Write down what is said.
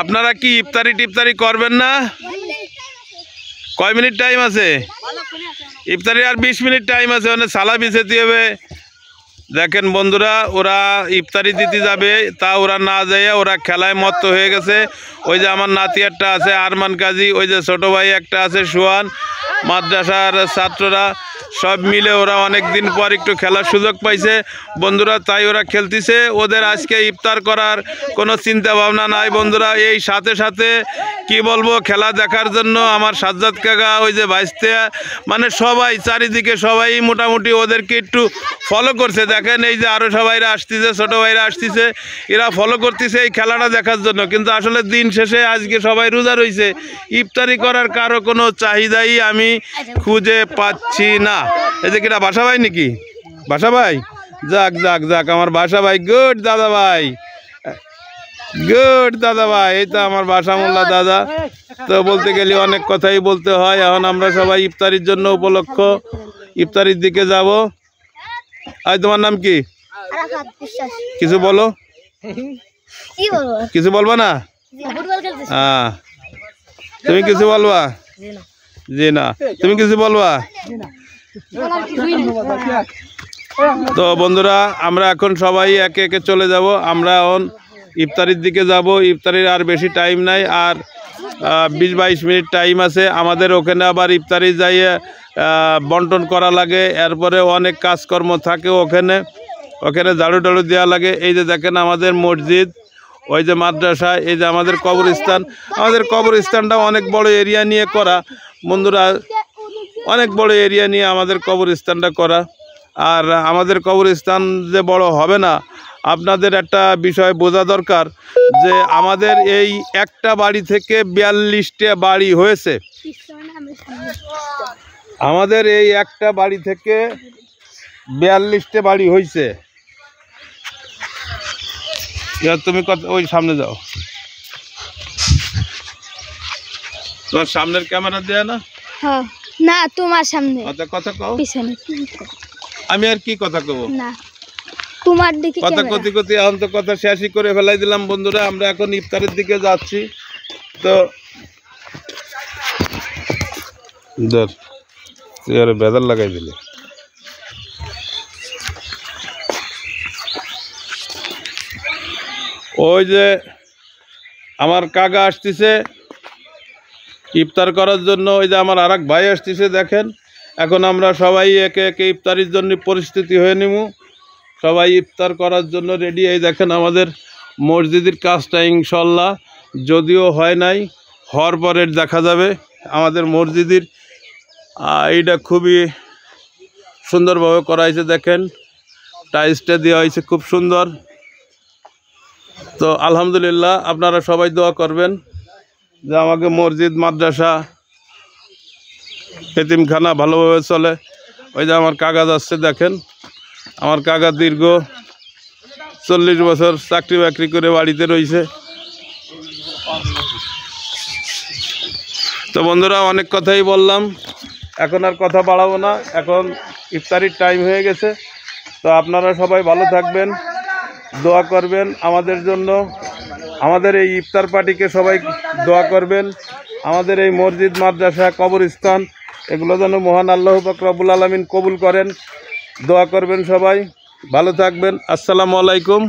আপনারা কি ইফতারি টিফতারি করবেন না? কয় মিনিট টাইম আছে? ইফতারি আর 20 মিনিট টাইম আছে, মানে সালা বিছাতে হবে। দেখেন বন্ধুরা, ওরা ইফতারি দিতে যাবে, তা ওরা না যায়, ওরা খেলায় মত্ত হয়ে গেছে। ওই যে আমার নাতি একটা আছে আরমান কাজী, ওই যে ছোট ভাই একটা আছে সোহান, মাদ্রাসার ছাত্ররা সব মিলে ওরা অনেক দিন পর একটু খেলার সুযোগ পাইছে বন্ধুরা, তাই ওরা খেলতেছে। ওদের আজকে ইফতার করার কোনো চিন্তা ভাবনা নাই বন্ধুরা। এই সাথে সাথে কি বলবো, খেলা দেখার জন্য আমার সাজ্জাদ কাকা, ওই যে ভাইস্তে, মানে সবাই চারিদিকে সবাই মোটামুটি ওদেরকে একটু ফলো করছে। দেখেন এই যে আরও সবাইরা আসতেছে, ছোটো ভাইরা আসতেছে, এরা ফলো করতেছে এই খেলাটা দেখার জন্য। কিন্তু আসলে দিন শেষে আজকে সবাই রোজা রয়েছে, ইফতারি করার কারো কোনো চাহিদাই আমি খুঁজে পাচ্ছি না। এই যে কিনা বাসা ভাই নাকি? বাসা ভাই, যাক যাক যাক, আমার বাসা ভাই, গুড দাদা ভাই, গুড দাদা ভাই, এই তো আমার বাসা মোল্লা দাদা। তো বলতে গেলে অনেক কথাই বলতে হয়। এখন আমরা সবাই ইফতারির জন্য উপলক্ষ ইফতারির দিকে যাব। আজ তোমার নাম কি? কিছু বলো, কিছু বলবা না? হ্যাঁ, তুমি কিছু বলবা? জি না, তুমি কিছু বলবা? তো বন্ধুরা, আমরা এখন সবাই একে একে চলে যাব। আমরা এখন ইফতারির দিকে যাব। ইফতারির আর বেশি টাইম নাই, আর 20-22 মিনিট টাইম আছে আমাদের। ওখানে আবার ইফতারি যাইয়ে বন্টন করা লাগে, এরপরে অনেক কাজকর্ম থাকে ওখানে ঝাড়ু টাড়ু দেওয়া লাগে। এই যে দেখেন আমাদের মসজিদ, ওই যে মাদ্রাসা, এই যে আমাদের কবরস্থান। আমাদের কবরস্থানটা অনেক বড় এরিয়া নিয়ে করা বন্ধুরা, অনেক বড় এরিয়া নিয়ে আমাদের কবরস্থানটা করা। আর আমাদের কবরস্থান যে বড় হবে না, আপনাদের একটা বিষয় বোঝা দরকার যে আমাদের এই একটা বাড়ি থেকে 42টা বাড়ি হয়েছে। আমাদের এই একটা বাড়ি থেকে 42টা বাড়ি হয়েছে। তুমি ওই সামনে যাও, তোমার সামনের ক্যামেরা দেয়া না? না, তোমার সামনে কথা কও। পিছনে আমি আর কি কথা কব না, তোমার দিকে কথা কতি কতি এখন তো কথা শেষই করে ফেলাই দিলাম বন্ধুরা। আমরা এখন ইফতারের দিকে যাচ্ছি। তো ধর বেজার লাগাই দিলে। ওই যে আমার কাকা আসতেছে ইফতার করার জন্য, ওই যে আমার আরেক ভাই আসতেছে দেখেন। এখন আমরা সবাই একে একে ইফতারির জন্য পরিস্থিতি হয়ে নিব, সবাই ইফতার করার জন্য রেডি। এই দেখেন আমাদের মসজিদের কাজটা ইনশাল্লাহ যদিও হয় নাই, হওয়ার পরে দেখা যাবে। আমাদের মসজিদের এইটা খুবই সুন্দরভাবে করা হয়েছে, দেখেন টাইলসটা দেওয়া হয়েছে খুব সুন্দর। তো আলহামদুলিল্লাহ, আপনারা সবাই দোয়া করবেন যে আমাকে মসজিদ, মাদ্রাসা, এতিমখানা ভালোভাবে চলে। ওই যে আমার কাকা যাচ্ছে দেখেন, আমার কাকা দীর্ঘ 40 বছর চাকরি বাকরি করে বাড়িতে রয়েছে। তো বন্ধুরা, অনেক কথাই বললাম, এখন আর কথা বাড়াবো না, এখন ইফতারির টাইম হয়ে গেছে। তো আপনারা সবাই ভালো থাকবেন, দোয়া করবেন আমাদের জন্য। আমাদের এই ইফতার পার্টিকে সবাই দোয়া করবেন। আমাদের এই মসজিদ, মাদ্রাসা, কবরস্থান এগুলো যেন মহান আল্লাহ পাক রব্বুল আলামিন কবুল করেন। দোয়া করবেন সবাই, ভালো থাকবেন। আসসালামু আলাইকুম।